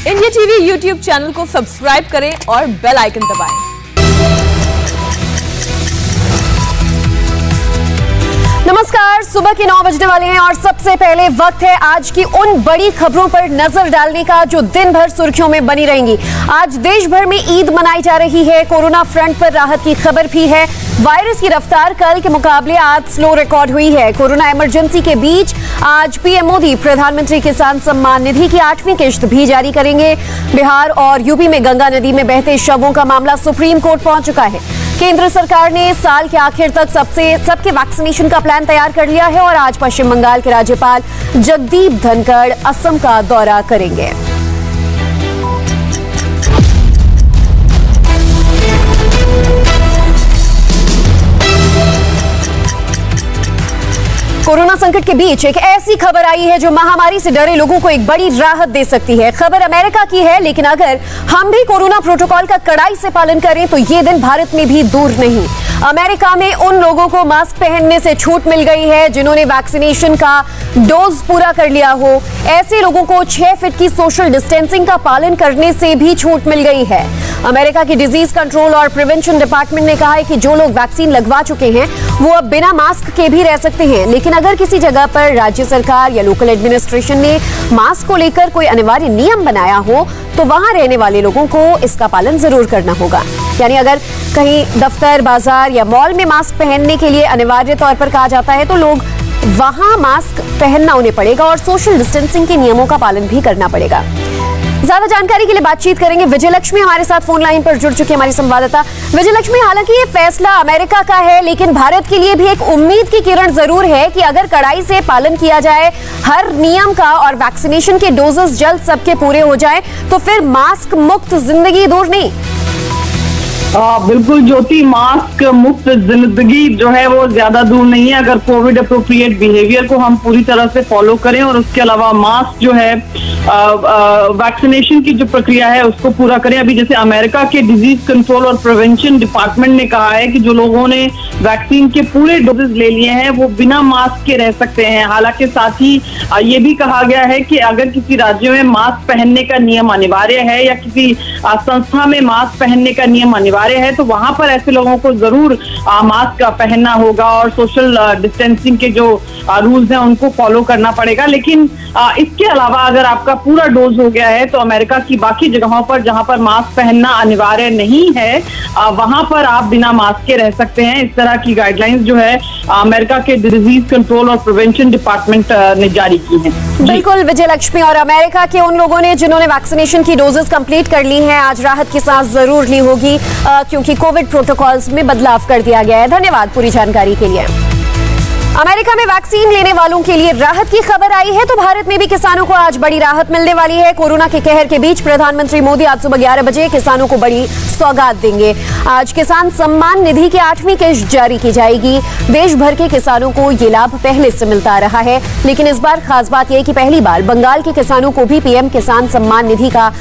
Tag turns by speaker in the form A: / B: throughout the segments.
A: India TV YouTube channel को subscribe करें और बेल आइकन दबाएं।
B: नमस्कार, सुबह के 9 बजने वाले हैं और सबसे पहले वक्त है आज की उन बड़ी खबरों पर नजर डालने का जो दिन भर सुर्खियों में बनी रहेंगी। आज देश भर में ईद मनाई जा रही है। कोरोना फ्रंट पर राहत की खबर भी है। वायरस की रफ्तार कल के मुकाबले आज स्लो रिकॉर्ड हुई है। कोरोना इमरजेंसी के बीच आज पीएम मोदी प्रधानमंत्री किसान सम्मान निधि की 8वीं किश्त भी जारी करेंगे। बिहार और यूपी में गंगा नदी में बहते शवों का मामला सुप्रीम कोर्ट पहुंच चुका है। केंद्र सरकार ने साल के आखिर तक सबके वैक्सीनेशन का प्लान तैयार कर लिया है और आज पश्चिम बंगाल के राज्यपाल जगदीप धनखड़ असम का दौरा करेंगे। कोरोना संकट के बीच एक ऐसी खबर आई है जो महामारी से डरे लोगों को एक बड़ी राहत दे सकती है। खबर अमेरिका की है, लेकिन अगर हम भी कोरोना प्रोटोकॉल का कड़ाई से पालन करें तो ये दिन भारत में भी दूर नहीं। अमेरिका में उन लोगों को मास्क पहनने से छूट मिल गई है जिन्होंने वैक्सीनेशन का डोज पूरा कर लिया हो। ऐसे लोगों को 6 फीट की सोशल डिस्टेंसिंग का पालन करने से भी छूट मिल गई है। अमेरिका की डिजीज कंट्रोल और प्रिवेंशन डिपार्टमेंट ने कहा है कि जो लोग वैक्सीन लगवा चुके हैं वो अब बिना मास्क के भी रह सकते हैं, लेकिन अगर किसी जगह पर राज्य सरकार या लोकल एडमिनिस्ट्रेशन ने मास्क को लेकर कोई अनिवार्य नियम बनाया हो तो वहां रहने वाले लोगों को इसका पालन जरूर करना होगा। यानी अगर कहीं दफ्तर, बाजार या मॉल में मास्क पहनने के लिए अनिवार्य तौर पर कहा जाता है तो लोग वहां मास्क पहनना उन्हें पड़ेगा और सोशल डिस्टेंसिंग के नियमों का पालन भी करना पड़ेगा। ज्यादा जानकारी के लिए बातचीत करेंगे। विजयलक्ष्मी हमारे साथ फोन लाइन पर जुड़ चुकी है, हमारी संवाददाता। विजयलक्ष्मी, हालांकि ये फैसला अमेरिका का है, लेकिन भारत के लिए भी एक उम्मीद की किरण जरूर है कि अगर कड़ाई से पालन किया जाए हर नियम का और वैक्सीनेशन के डोजेस जल्द सबके पूरे हो जाए तो फिर मास्क मुक्त जिंदगी दूर नहीं।
C: बिल्कुल ज्योति, मास्क मुक्त जिंदगी जो है वो ज्यादा दूर नहीं है अगर कोविड अप्रोप्रिएट बिहेवियर को हम पूरी तरह से फॉलो करें और उसके अलावा मास्क जो है वैक्सीनेशन की जो प्रक्रिया है उसको पूरा करें। अभी जैसे अमेरिका के डिजीज कंट्रोल और प्रिवेंशन डिपार्टमेंट ने कहा है कि जो लोगों ने वैक्सीन के पूरे डोजेज ले लिए हैं वो बिना मास्क के रह सकते हैं। हालांकि साथ ही ये भी कहा गया है कि अगर किसी राज्य में मास्क पहनने का नियम अनिवार्य है या किसी संस्था में मास्क पहनने का नियम अनिवार्य है तो वहां पर ऐसे लोगों को जरूर मास्क पहनना होगा और सोशल डिस्टेंसिंग के जो रूल्स हैं उनको फॉलो करना पड़ेगा। लेकिन इसके अलावा अगर आपका पूरा डोज हो गया है तो अमेरिका की बाकी जगहों पर जहां पर मास्क पहनना अनिवार्य नहीं है वहां पर आप बिना मास्क के रह सकते हैं। इस तरह की गाइडलाइंस जो है अमेरिका के डिजीज कंट्रोल और प्रिवेंशन डिपार्टमेंट ने जारी की है।
B: बिल्कुल विजयलक्ष्मी, और अमेरिका के उन लोगों ने जिन्होंने वैक्सीनेशन की डोजेस कंप्लीट कर ली हैं आज राहत की सांस जरूर ली होगी क्योंकि कोविड प्रोटोकॉल्स में बदलाव कर दिया गया है। धन्यवाद पूरी जानकारी के लिए। अमेरिका में वैक्सीन लेने वालों के लिए राहत की खबर आई है तो भारत में भी किसानों को आज बड़ी राहत मिलने वाली है। कोरोना के कहर के बीच प्रधानमंत्री मोदी आज सुबह 11 बजे किसानों को बड़ी सौगात देंगे। आज किसान सम्मान निधि की 8वीं किश्त जारी की जाएगी। देश भर के किसानों को ये लाभ पहले से मिलता रहा है, लेकिन इस बार खास बात यह है कि पहली बार बंगाल के किसानों को भी पीएम किसान सम्मान निधि का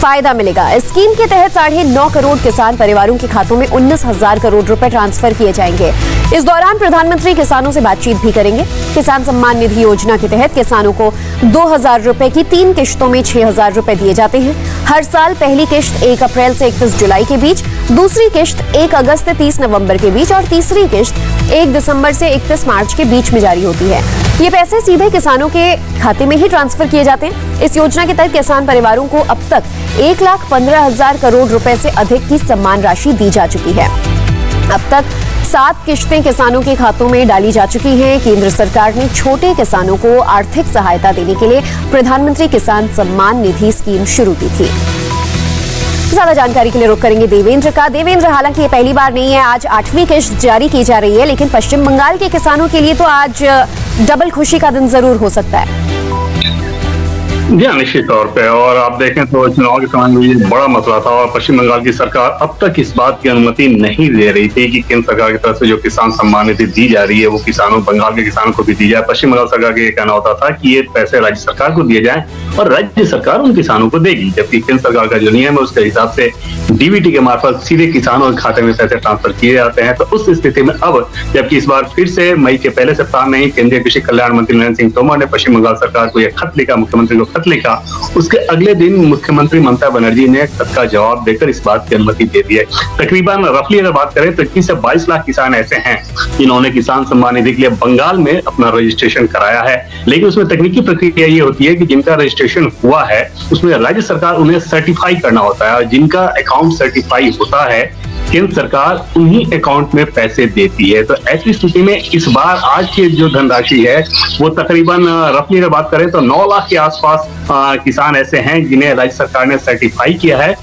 B: फायदा मिलेगा। इस स्कीम के तहत 9.5 करोड़ किसान परिवारों के खातों में 19,000 करोड़ रुपए ट्रांसफर किए जाएंगे। इस दौरान प्रधानमंत्री किसानों से बातचीत भी करेंगे। किसान सम्मान निधि योजना के तहत किसानों को 2,000 रुपए की 3 किश्तों में 6,000 रुपए दिए जाते हैं। हर साल पहली किश्त 1 अप्रैल से 31 जुलाई के बीच, दूसरी किश्त 1 अगस्त से 30 नवंबर के बीच और तीसरी किश्त 1 दिसंबर से 31 मार्च के बीच में जारी होती है। ये पैसे सीधे किसानों के खाते में ही ट्रांसफर किए जाते हैं। इस योजना के तहत किसान परिवारों को अब तक 1,15,000 करोड़ रुपए से अधिक की सम्मान राशि दी जा चुकी है। अब तक 7 किश्तें किसानों के खातों में डाली जा चुकी हैं। केंद्र सरकार ने छोटे किसानों को आर्थिक सहायता देने के लिए प्रधानमंत्री किसान सम्मान निधि स्कीम शुरू की थी। ज्यादा जानकारी के लिए रुख करेंगे देवेंद्र का। देवेंद्र, हालांकि ये पहली बार नहीं है, आज 8वीं किश्त जारी की जा रही है, लेकिन पश्चिम बंगाल के किसानों के लिए तो आज डबल खुशी का दिन जरूर हो सकता है।
D: जी हाँ, निश्चित तौर पे। और आप देखें तो चुनाव के समय में ये बड़ा मसला था और पश्चिम बंगाल की सरकार अब तक इस बात की अनुमति नहीं दे रही थी कि केंद्र सरकार की तरफ से जो किसान सम्मान निधि दी जा रही है वो किसानों, बंगाल के किसानों को भी दी जाए। पश्चिम बंगाल सरकार का ये कहना होता था कि ये पैसे राज्य सरकार को दिए जाए और राज्य सरकार उन किसानों को देगी, जबकि केंद्र सरकार का जो नियम है उसके हिसाब से डीबीटी के मार्फत सीधे किसानों के खाते में पैसे ट्रांसफर किए जाते हैं। तो उस स्थिति में अब जबकि इस बार फिर से मई के पहले सप्ताह में ही केंद्रीय कृषि कल्याण मंत्री नरेंद्र सिंह तोमर ने पश्चिम बंगाल सरकार को यह खत लिखा, मुख्यमंत्री को खत लिखा, उसके अगले दिन मुख्यमंत्री ममता बनर्जी ने खत का जवाब देकर इस बात की अनुमति दे दी है। तकरीबन रफली अगर बात करें तो 21 से 22 लाख किसान ऐसे हैं जिन्होंने किसान सम्मान निधि के लिए बंगाल में अपना रजिस्ट्रेशन कराया है। लेकिन उसमें तकनीकी प्रक्रिया ये होती है कि जिनका रजिस्ट्रेशन हुआ है उसमें राज्य सरकार उन्हें सर्टिफाई करना होता है, और जिनका अकाउंट सर्टिफाई होता है केंद्र सरकार उन्हीं अकाउंट में पैसे देती है। तो ऐसी स्थिति में इस बार आज की जो धनराशि है वो तकरीबन रफली अगर बात करें तो 9 लाख के आसपास किसान ऐसे हैं जिन्हें राज्य सरकार ने सर्टिफाई किया है।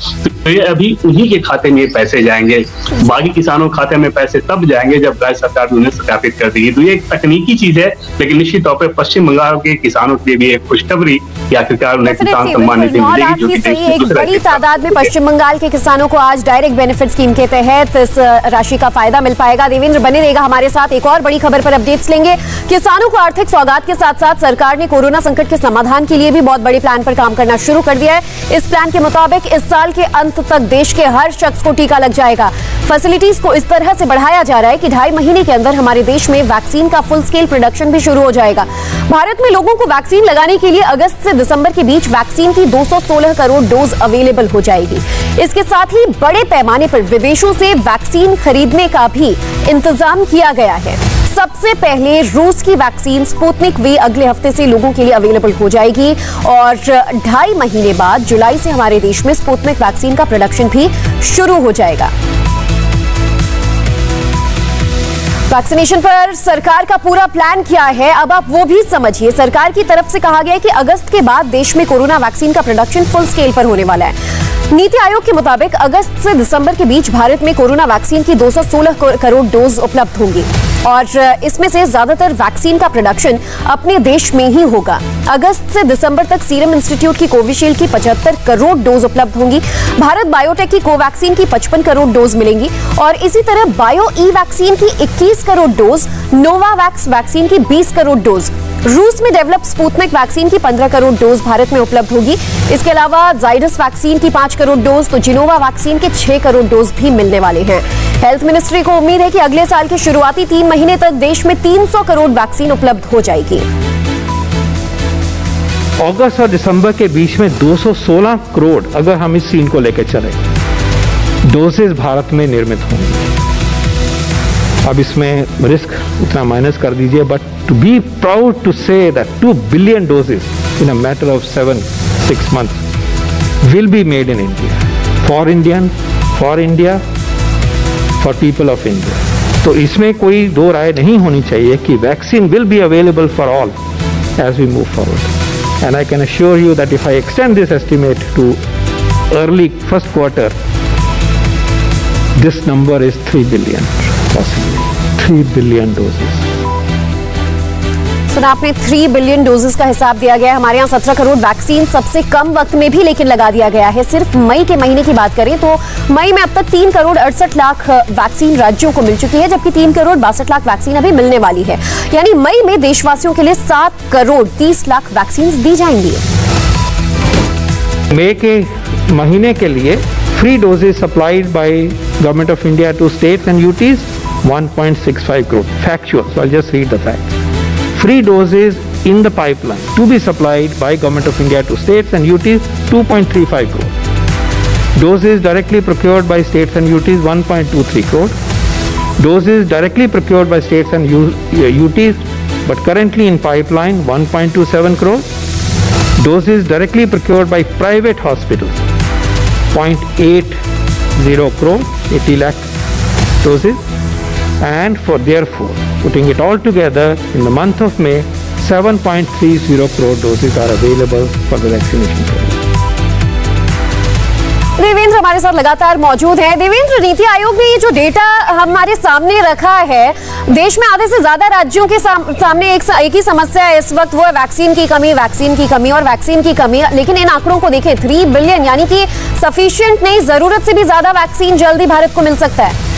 D: तो ये अभी उन्हीं के खाते में पैसे जाएंगे, बाकी किसानों के खाते में पैसे तब जाएंगे जब राज्य सरकार उन्हें सत्यापित कर देगी। तो ये एक तकनीकी चीज है, लेकिन निश्चित तौर पर पश्चिम बंगाल के किसानों के लिए भी एक खुशखबरी कि आखिरकार उन्हें किसान सम्मान निधि मिलेगी, जो कि
B: एक बड़ी तादाद में पश्चिम बंगाल के किसानों को आज डायरेक्ट बेनिफिट स्कीम के तहत इस राशि का फायदा मिल पाएगा। देवेंद्र बने रहेगा हमारे साथ, एक और बड़ी खबर पर अपडेट्स लेंगे। किसानों को आर्थिक सौगात के साथ साथ सरकार ने कोरोना संकट के समाधान के लिए भी बहुत बड़े प्लान पर काम करना शुरू कर दिया है। इस प्लान के मुताबिक इस साल के अंत तक देश के हर शख्स को टीका लग जाएगा। फैसिलिटीज को इस तरह से बढ़ाया जा रहा है कि 2.5 महीने के अंदर हमारे देश में वैक्सीन का फुल स्केल प्रोडक्शन भी शुरू हो जाएगा। भारत में लोगों को वैक्सीन लगाने के लिए अगस्त से दिसंबर के बीच वैक्सीन की 216 करोड़ डोज अवेलेबल हो जाएगी। इसके साथ ही बड़े पैमाने पर विदेशों से वैक्सीन खरीदने का भी इंतजाम किया गया है। सबसे पहले रूस की वैक्सीन स्पुतनिक वी अगले हफ्ते से लोगों के लिए अवेलेबल हो जाएगी और 2.5 महीने बाद जुलाई से हमारे देश में स्पुतनिक वैक्सीन का प्रोडक्शन भी शुरू हो जाएगा। वैक्सीनेशन पर सरकार का पूरा प्लान क्या है, अब आप वो भी समझिए। सरकार की तरफ से कहा गया है कि अगस्त के बाद देश में कोरोना वैक्सीन का प्रोडक्शन फुल स्केल पर होने वाला है। नीति आयोग के मुताबिक अगस्त से दिसंबर के बीच भारत में कोरोना वैक्सीन की 216 करोड़ डोज उपलब्ध होंगी और इसमें से ज्यादातर वैक्सीन का प्रोडक्शन अपने देश में ही होगा। अगस्त से दिसंबर तक सीरम इंस्टीट्यूट की कोविशील्ड की 75 करोड़ डोज उपलब्ध होंगी। भारत बायोटेक की कोवैक्सीन की 55 करोड़ डोज मिलेंगी और इसी तरह बायो ई वैक्सीन की 21 करोड़ डोज, नोवावैक्स वैक्सीन की 20 करोड़ डोज, रूस में डेवलप स्पुतनिक वैक्सीन की 15 करोड़ डोज भारत में उपलब्ध होगी। इसके अलावा जाइडस वैक्सीन की 5 करोड़ डोज तो जिनोवा वैक्सीन के 6 करोड़ डोज भी मिलने वाले हैं। हेल्थ मिनिस्ट्री को उम्मीद है कि अगले साल के शुरुआती 3 महीने तक देश में 300 करोड़ वैक्सीन उपलब्ध हो जाएगी।
E: अगस्त और दिसंबर के बीच में 216 करोड़ अगर हम इस सीन को लेकर चले डोजेज भारत में निर्मित होंगे। अब इसमें रिस्क उतना माइनस कर दीजिए, but to be proud to say that 2 billion doses in a matter of 7-6 months will be made in India, for India, for people of India. तो इसमें कोई दो राय नहीं होनी चाहिए कि vaccine will be available for all as we move forward. And I can assure you that if I extend this estimate to early first quarter, this number is 3 billion, possibly 3 billion doses.
B: सुना आपने, 3 billion doses का हिसाब दिया गया है। हमारे यहाँ 17 crore vaccine सबसे कम वक्त में भी लेकिन लगा दिया गया है। सिर्फ मई के महीने की बात करें तो मई में अब तक 3 करोड़ 68 लाख वैक्सीन राज्यों को मिल चुकी है, जबकि 3 करोड़ 62 लाख वैक्सीन अभी मिलने वाली है। यानी मई में देशवासियों के लिए 7 करोड़ 30 लाख वैक्सीन दी जाएंगी।
E: मई के महीने के लिए free doses supplied by government of India to states and UTs 1.65 crore. Factual. So I'll just read the facts. Free doses in the pipeline to be supplied by Government of India to states and UTs 2.35 crore. Doses directly procured by states and UTs 1.23 crore. Doses directly procured by states and UTs but currently in pipeline 1.27 crore. Doses directly procured by private hospitals 0.80 crore, 80 lakh doses. And for therefore putting it all together in the month of May 7.30 crore doses are available for the vaccination program.
B: Devendra हमारे साथ लगातार मौजूद हैं। देवेंद्र, नीति आयोग ने ये जो data हमारे सामने रखा है, देश में आधे से ज्यादा राज्यों के सामने एक ही समस्या है इस वक्त, वो है वैक्सीन की कमी और वैक्सीन की कमी। लेकिन इन आंकड़ों को देखें, 3 बिलियन यानी कि सफिशिएंट नहीं, जरूरत से भी ज्यादा वैक्सीन जल्दी भारत को मिल सकता है।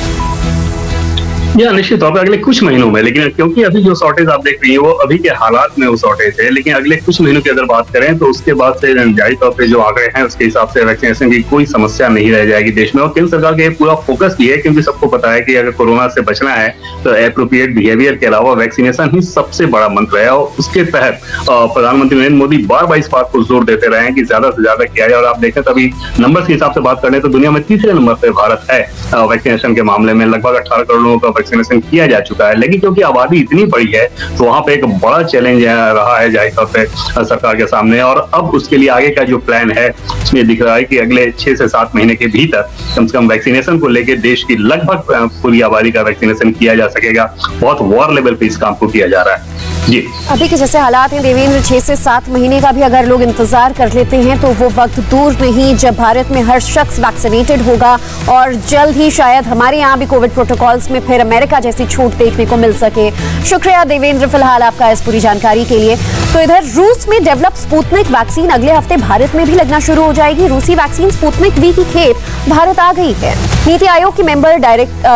D: या निश्चित तौर पर अगले कुछ महीनों में, लेकिन क्योंकि अभी जो शॉर्टेज आप देख रही है वो अभी के हालात में वो शॉर्टेज है, लेकिन अगले कुछ महीनों की अगर बात करें तो उसके बाद से जाहिर तौर पे जो आंकड़े हैं उसके हिसाब से वैक्सीनेशन की कोई समस्या नहीं रह जाएगी देश में। और केंद्र सरकार का पूरा फोकस भी है, क्योंकि सबको पता है कि अगर कोरोना से बचना है तो एप्रोप्रिएट बिहेवियर के अलावा वैक्सीनेशन ही सबसे बड़ा मंत्र है। और उसके तहत प्रधानमंत्री नरेंद्र मोदी बार बार इस बात को जोर देते रहे हैं कि ज्यादा से ज्यादा किया जाए। और आप देखें तभी नंबर के हिसाब से बात करें तो दुनिया में तीसरे नंबर पर भारत है वैक्सीनेशन के मामले में। लगभग 18 करोड़ लोगों का वैक्सीनेशन किया जा चुका है, लेकिन क्योंकि आबादी इतनी बड़ी है तो वहां पे एक बड़ा चैलेंज रहा है जाहिर तौर पे सरकार के सामने। और अब उसके लिए आगे का जो प्लान है उसमें दिख रहा है कि अगले 6 से 7 महीने के भीतर कम से कम वैक्सीनेशन को लेकर देश की लगभग पूरी आबादी का वैक्सीनेशन किया जा सकेगा। बहुत वॉर लेवल पे इस काम को किया जा रहा है। जी,
B: अभी के जैसे हालात हैं देवेंद्र, 6 से 7 महीने का भी अगर लोग इंतजार कर लेते हैं तो वो वक्त दूर नहीं जब भारत में हर शख्स वैक्सीनेटेड होगा और जल्द ही शायद हमारे यहाँ भी कोविड प्रोटोकॉल्स में फिर अमेरिका जैसी छूट देखने को मिल सके। शुक्रिया देवेंद्र फिलहाल आपका इस पूरी जानकारी के लिए। तो इधर रूस में डेवलप स्पुतनिक वैक्सीन अगले हफ्ते भारत में भी लगना शुरू हो जाएगी। रूसी वैक्सीन स्पुतनिक वी की खेप भारत आ गई है। नीति आयोग के मेंबर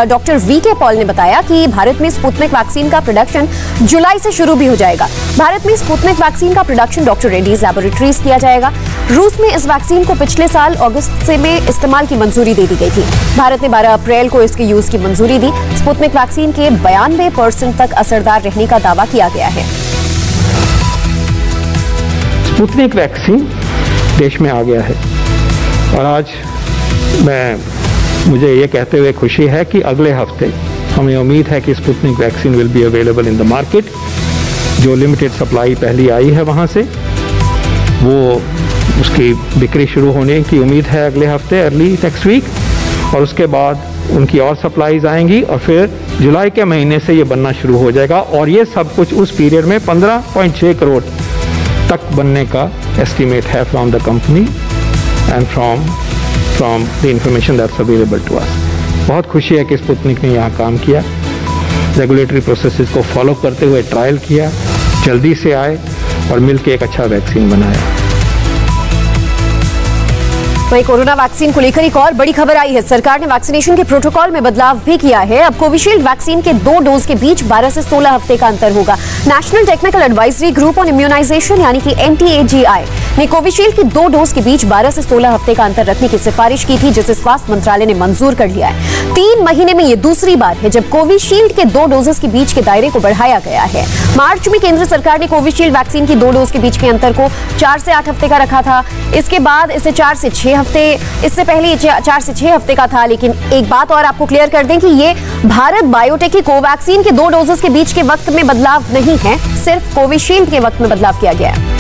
B: डॉक्टर वी के पॉल ने बताया कि भारत में स्पुतनिक वैक्सीन का प्रोडक्शन जुलाई से शुरू भी हो जाएगा। भारत में स्पुतनिक वैक्सीन का प्रोडक्शन डॉक्टर रेड्डीज लैबोरेटरीज किया जाएगा। रूस में इस वैक्सीन को पिछले साल अगस्त से में इस्तेमाल की मंजूरी दे दी गई थी। भारत ने 12 अप्रैल को इसके यूज की मंजूरी दी। स्पुतनिक वैक्सीन के 92% तक असरदार रहने का दावा किया गया है।
E: स्पुतनिक वैक्सीन देश में आ गया है और आज मुझे ये कहते हुए खुशी है कि अगले हफ्ते हमें उम्मीद है कि Sputnik vaccine will be available in the market. जो लिमिटेड सप्लाई पहली आई है वहाँ से वो उसकी बिक्री शुरू होने की उम्मीद है अगले हफ्ते, अर्ली नेक्स्ट वीक, और उसके बाद उनकी और सप्लाईज आएंगी और फिर जुलाई के महीने से ये बनना शुरू हो जाएगा। और ये सब कुछ उस पीरियड में 15.6 करोड़ तक बनने का एस्टीमेट है from the company and from the information that's available to us. बहुत खुशी है कि स्पुतनिक ने यहाँ काम किया, रेगुलेटरी प्रोसेसेस को फॉलो करते हुए ट्रायल किया, जल्दी से आए और मिलकर एक अच्छा वैक्सीन बनाया।
B: वहीं कोरोना वैक्सीन को लेकर एक और बड़ी खबर आई है। सरकार ने वैक्सीनेशन के प्रोटोकॉल में बदलाव भी किया है। अब कोविशील्ड वैक्सीन के 2 डोज के बीच 12 से 16 हफ्ते का अंतर होगा। National technical advisory group on immunisation यानी कि NTAGI ने कोविशील्ड की 2 डोज के बीच 12 से 16 हफ्ते का अंतर रखने की सिफारिश की थी, जिसे स्वास्थ्य मंत्रालय ने मंजूर कर लिया है। 3 महीने में ये दूसरी बार है जब कोविशील्ड के 2 डोजेस के बीच के दायरे को बढ़ाया गया है। मार्च में केंद्र सरकार ने कोविशील्ड वैक्सीन की 2 डोज के बीच के अंतर को 4 से 8 हफ्ते का रखा था। इसके बाद इसे 4 से 6 हफ्ते, इससे पहले 4 से 6 हफ्ते का था। लेकिन एक बात और आपको क्लियर कर दें कि ये भारत बायोटेक की कोवैक्सीन के 2 डोजेस के बीच के वक्त में बदलाव नहीं है, सिर्फ कोविशील्ड के वक्त में बदलाव किया गया है।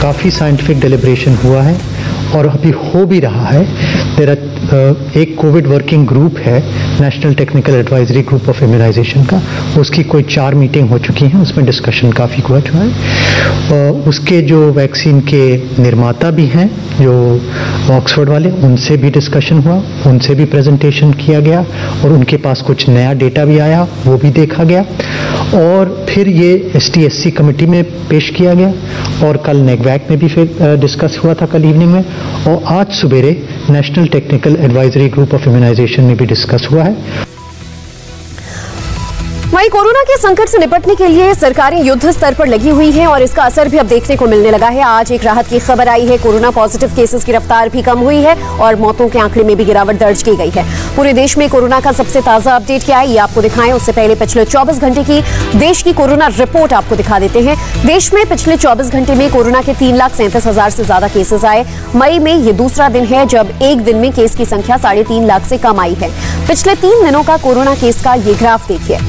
F: काफ़ी साइंटिफिक डेलिब्रेशन हुआ है और अभी हो भी रहा है। एक कोविड वर्किंग ग्रुप है national technical advisory group of immunisation का, उसकी कोई 4 मीटिंग हो चुकी हैं, उसमें डिस्कशन काफ़ी हुआ है। उसके जो वैक्सीन के निर्माता भी हैं जो ऑक्सफोर्ड वाले, उनसे भी डिस्कशन हुआ, उनसे भी प्रेजेंटेशन किया गया और उनके पास कुछ नया डेटा भी आया, वो भी देखा गया और फिर ये STSC कमेटी में पेश किया गया और कल नेगवैक में भी फिर डिस्कस हुआ था कल इवनिंग में, और आज सुबेरे national technical advisory group of immunisation में भी डिस्कस हुआ है।
B: वहीं कोरोना के संकट से निपटने के लिए सरकारें युद्ध स्तर पर लगी हुई हैं और इसका असर भी अब देखने को मिलने लगा है। आज एक राहत की खबर आई है। कोरोना पॉजिटिव केसेस की रफ्तार भी कम हुई है और मौतों के आंकड़े में भी गिरावट दर्ज की गई है। पूरे देश में कोरोना का सबसे ताजा अपडेट क्या है ये आपको दिखाएं, उससे पहले पिछले 24 घंटे की देश की कोरोना रिपोर्ट आपको दिखा देते हैं। देश में पिछले 24 घंटे में कोरोना के 3,37,000 से ज्यादा केसेस आए। मई में ये दूसरा दिन है जब एक दिन में केस की संख्या 3.5 लाख से कम आई है। पिछले 3 दिनों का कोरोना केस का ये ग्राफ देखिए।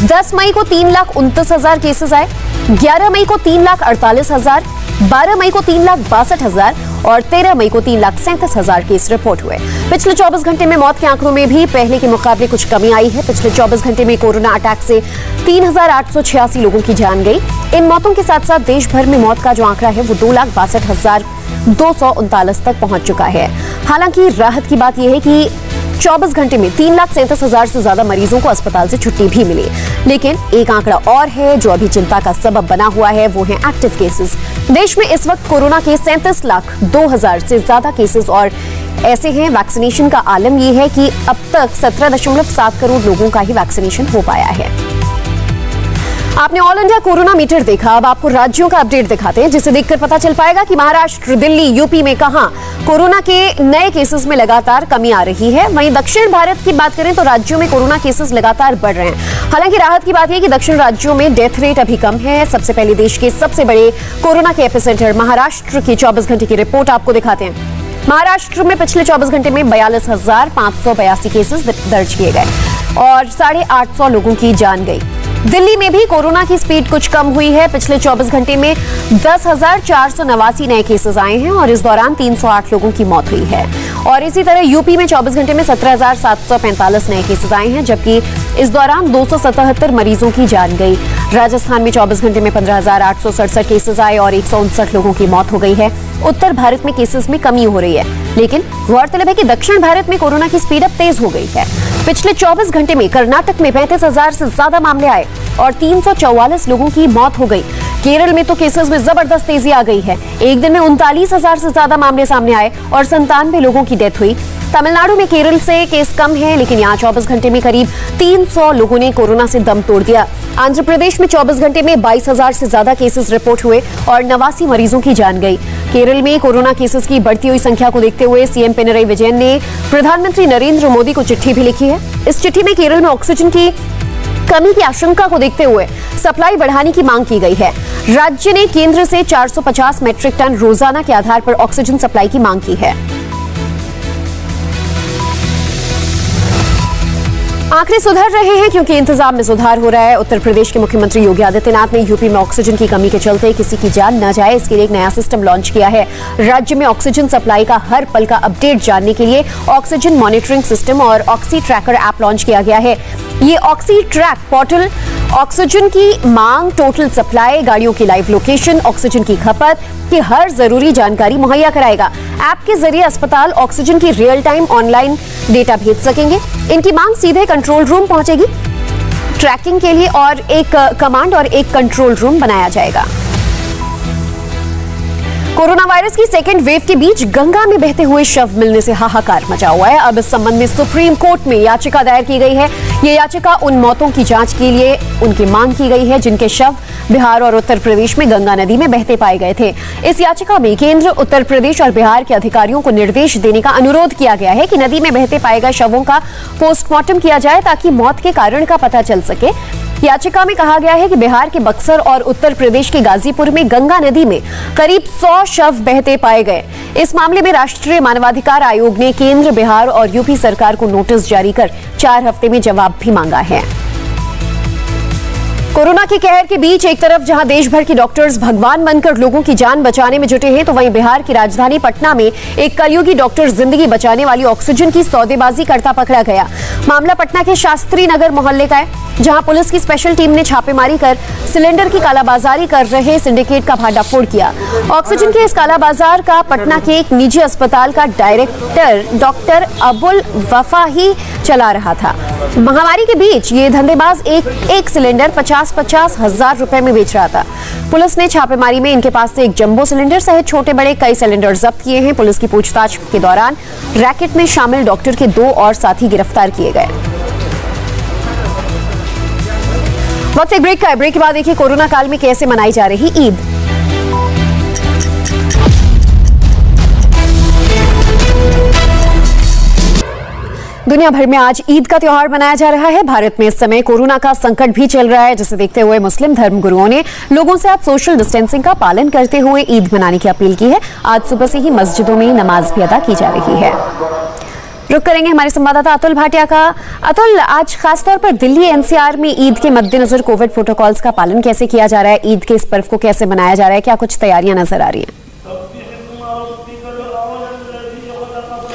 B: 10 मई को 3,29,000 केसेस आए, 11 मई को 3,48,000, 12 मई को 3,62,000 और 13 मई को 3,37,000 केस रिपोर्ट हुए। पिछले 24 घंटे में मौत के आंकड़ों में भी पहले के मुकाबले कुछ कमी आई है। पिछले 24 घंटे में कोरोना अटैक से 3,886 लोगों की जान गई। इन मौतों के साथ साथ देश भर में मौत का जो आंकड़ा है वो 2,62,239 तक पहुंच चुका है। हालांकि राहत की बात यह है कि 24 घंटे में 3,37,000 से ज्यादा मरीजों को अस्पताल से छुट्टी भी मिली। लेकिन एक आंकड़ा और है जो अभी चिंता का सबब बना हुआ है, वो है एक्टिव केसेस। देश में इस वक्त कोरोना के 37,02,000 से ज्यादा केसेस और ऐसे हैं वैक्सीनेशन का आलम यह है कि अब तक 17.7 करोड़ लोगों का ही वैक्सीनेशन हो पाया है। आपने ऑल इंडिया कोरोना मीटर देखा, अब आपको राज्यों का अपडेट दिखाते हैं, जिसे देखकर पता चल पाएगा कि महाराष्ट्र, दिल्ली, यूपी में कहां कोरोना के नए केसेस में लगातार कमी आ रही है। वहीं दक्षिण भारत की बात करें तो राज्यों में कोरोना केसेस लगातार बढ़ रहे हैं। हालांकि राहत की बात यह कि दक्षिण राज्यों में डेथ रेट अभी कम है। सबसे पहले देश के सबसे बड़े कोरोना के एपिसेंटर महाराष्ट्र की 24 घंटे की रिपोर्ट आपको दिखाते हैं। महाराष्ट्र में पिछले 24 घंटे में 42,582 केसेस दर्ज किए गए और 850 लोगों की जान गई। दिल्ली में भी कोरोना की स्पीड कुछ कम हुई है। पिछले 24 घंटे में 10,489 नए केसेस आए हैं और इस दौरान 308 लोगों की मौत हुई है। और इसी तरह यूपी में 24 घंटे में 17,745 नए केसेस आए हैं, जबकि इस दौरान 277 मरीजों की जान गई। राजस्थान में 24 घंटे में 15,867 केसेस आए और 159 लोगों की मौत हो गई है। उत्तर भारत में केसेस में कमी हो रही है, लेकिन गौरतलब है कि दक्षिण भारत में कोरोना की स्पीड अब तेज हो गई है। पिछले 24 घंटे में कर्नाटक में 35,000 से ज्यादा मामले आए और 344 लोगों की मौत हो गई। केरल में तो केसेस में जबरदस्त तेजी आ गई है। एक दिन में 39,000 से ज्यादा मामले सामने आए और 97 लोगों की डेथ हुई। तमिलनाडु में केरल से केस कम है, लेकिन यहाँ 24 घंटे में करीब 300 लोगों ने कोरोना से दम तोड़ दिया। आंध्र प्रदेश में 24 घंटे में 22,000 से ज्यादा केसेस रिपोर्ट हुए और 89 मरीजों की जान गई। केरल में कोरोना केसेस की बढ़ती हुई संख्या को देखते हुए सीएम पिनरई विजयन ने प्रधानमंत्री नरेंद्र मोदी को चिट्ठी भी लिखी है। इस चिट्ठी में केरल में ऑक्सीजन की कमी की आशंका को देखते हुए सप्लाई बढ़ाने की मांग की गई है। राज्य ने केंद्र से 450 मैट्रिक टन रोजाना के आधार पर ऑक्सीजन सप्लाई की मांग की है। आंकड़े सुधर रहे हैं क्योंकि इंतजाम में सुधार हो रहा है। उत्तर प्रदेश के मुख्यमंत्री योगी आदित्यनाथ ने यूपी में ऑक्सीजन की कमी के चलते किसी की जान न जाए, इसके लिए एक नया सिस्टम लॉन्च किया है। राज्य में ऑक्सीजन सप्लाई का हर पल का अपडेट जानने के लिए ऑक्सीजन मॉनिटरिंग सिस्टम और ऑक्सी ट्रैकर ऐप लॉन्च किया गया है। ये ऑक्सी ट्रैक पोर्टल ऑक्सीजन की मांग, टोटल सप्लाई, गाड़ियों की लाइव लोकेशन, ऑक्सीजन की खपत की हर जरूरी जानकारी मुहैया कराएगा। ऐप के जरिए अस्पताल ऑक्सीजन की रियल टाइम ऑनलाइन डेटा भेज सकेंगे। इनकी मांग सीधे कंट्रोल रूम पहुंचेगी। ट्रैकिंग के लिए और एक कमांड और एक कंट्रोल रूम बनाया जाएगा। कोरोना वायरस की सेकेंड वेव के बीच गंगा में बहते हुए शव मिलने से हाहाकार मचा हुआ है। अब इस संबंध में सुप्रीम कोर्ट में याचिका दायर की गई है। ये याचिका उन मौतों की जांच के लिए उनकी मांग की गई है जिनके शव बिहार और उत्तर प्रदेश में गंगा नदी में बहते पाए गए थे। इस याचिका में केंद्र, उत्तर प्रदेश और बिहार के अधिकारियों को निर्देश देने का अनुरोध किया गया है कि नदी में बहते पाए गए शवों का पोस्टमार्टम किया जाए ताकि मौत के कारण का पता चल सके। याचिका में कहा गया है कि बिहार के बक्सर और उत्तर प्रदेश के गाजीपुर में गंगा नदी में करीब 100 शव बहते पाए गए। इस मामले में राष्ट्रीय मानवाधिकार आयोग ने केंद्र, बिहार और यूपी सरकार को नोटिस जारी कर 4 हफ्ते में जवाब भी मांगा है। कोरोना के कहर के बीच एक तरफ जहां देश भर के डॉक्टर्स भगवान बनकर लोगों की जान बचाने में जुटे हैं, तो वहीं बिहार की राजधानी पटना में एक कलयुगी डॉक्टर जिंदगी बचाने वाली ऑक्सीजन की सौदेबाजी करता पकड़ा गया। मामला पटना के शास्त्री नगर मोहल्ले का है, जहां पुलिस की स्पेशल टीम ने छापेमारी कर सिलेंडर की कालाबाजारी कर रहे सिंडिकेट का भांडाफोड़ किया। ऑक्सीजन के इस कालाबाजार का पटना के एक निजी अस्पताल का डायरेक्टर डॉक्टर अबुल वफा ही चला रहा था। महामारी के बीच ये धंधेबाज एक सिलेंडर 50-50 हजार रुपए में बेच रहा था। पुलिस ने छापेमारी में इनके पास से एक जंबो सिलेंडर सहित छोटे बड़े कई सिलेंडर जब्त किए हैं। पुलिस की पूछताछ के दौरान रैकेट में शामिल डॉक्टर के 2 और साथी गिरफ्तार किए गए। वक्त एक ब्रेक का है। ब्रेक के बाद देखिए कोरोना काल में कैसे मनाई जा रही ईद। दुनिया भर में आज ईद का त्योहार मनाया जा रहा है। भारत में इस समय कोरोना का संकट भी चल रहा है, जिसे देखते हुए मुस्लिम धर्मगुरुओं ने लोगों से आज सोशल डिस्टेंसिंग का पालन करते हुए ईद मनाने की अपील की है। आज सुबह से ही मस्जिदों में नमाज भी अदा की जा रही है। रुक करेंगे हमारे संवाददाता अतुल भाटिया का। अतुल, आज खासतौर पर दिल्ली एनसीआर में ईद के मद्देनजर कोविड प्रोटोकॉल्स का पालन कैसे किया जा रहा है? ईद के इस पर्व को कैसे मनाया जा रहा है? क्या कुछ तैयारियां नजर आ रही हैं?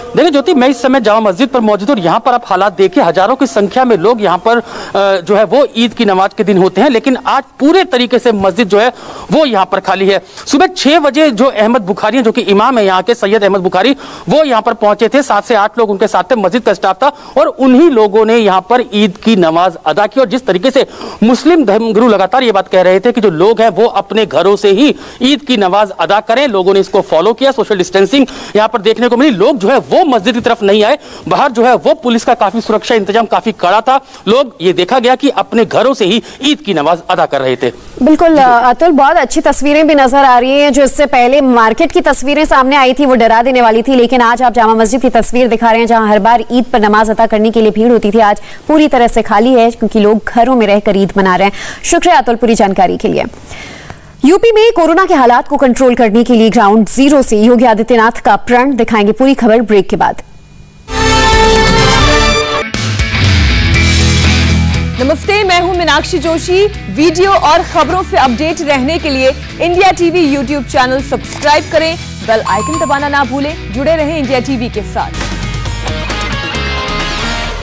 G: देखिए ज्योति, मैं इस समय जामा मस्जिद पर मौजूद और यहाँ पर आप हालात देखिए, हजारों की संख्या में लोग यहाँ पर जो है वो ईद की नमाज के दिन होते हैं, लेकिन आज पूरे तरीके से मस्जिद जो है वो यहाँ पर खाली है। सुबह 6 बजे जो अहमद बुखारी जो कि इमाम है यहाँ के, सैयद अहमद बुखारी, वो यहाँ पर पहुंचे थे। 7 से 8 लोग उनके साथ थे, मस्जिद का स्टाफ था और उन्हीं लोगों ने यहाँ पर ईद की नमाज अदा की। और जिस तरीके से मुस्लिम धर्मगुरु लगातार ये बात कह रहे थे कि जो लोग हैं वो अपने घरों से ही ईद की नमाज अदा करें, लोगों ने इसको फॉलो किया। सोशल डिस्टेंसिंग यहाँ पर देखने को मिली। लोग जो है वो मस्जिद की तरफ नहीं आए। बाहर जो है वो पुलिस का काफी सुरक्षा इंतजाम काफी कड़ा था। लोग ये देखा गया कि अपने घरों से ही ईद की नमाज अदा कर रहे थे।
B: बिल्कुल अतुल, बहुत अच्छी तस्वीरें भी नजर आ रही हैं। जो इससे पहले मार्केट की तस्वीरें सामने आई थी वो डरा देने वाली थी, लेकिन आज आप जामा मस्जिद की तस्वीर दिखा रहे हैं जहां हर बार ईद पर नमाज अदा करने के लिए भीड़ होती थी, आज पूरी तरह से खाली है क्योंकि लोग घरों में रहकर ईद मना रहे हैं। शुक्रिया अतुल पूरी जानकारी के लिए। यूपी में कोरोना के हालात को कंट्रोल करने के लिए ग्राउंड जीरो से योगी आदित्यनाथ का प्रण, दिखाएंगे पूरी खबर ब्रेक के बाद।
A: नमस्ते, मैं हूं मीनाक्षी जोशी। वीडियो और खबरों से अपडेट रहने के लिए India TV YouTube channel subscribe करें, बेल आइकन दबाना ना भूलें। जुड़े रहें इंडिया टीवी के साथ।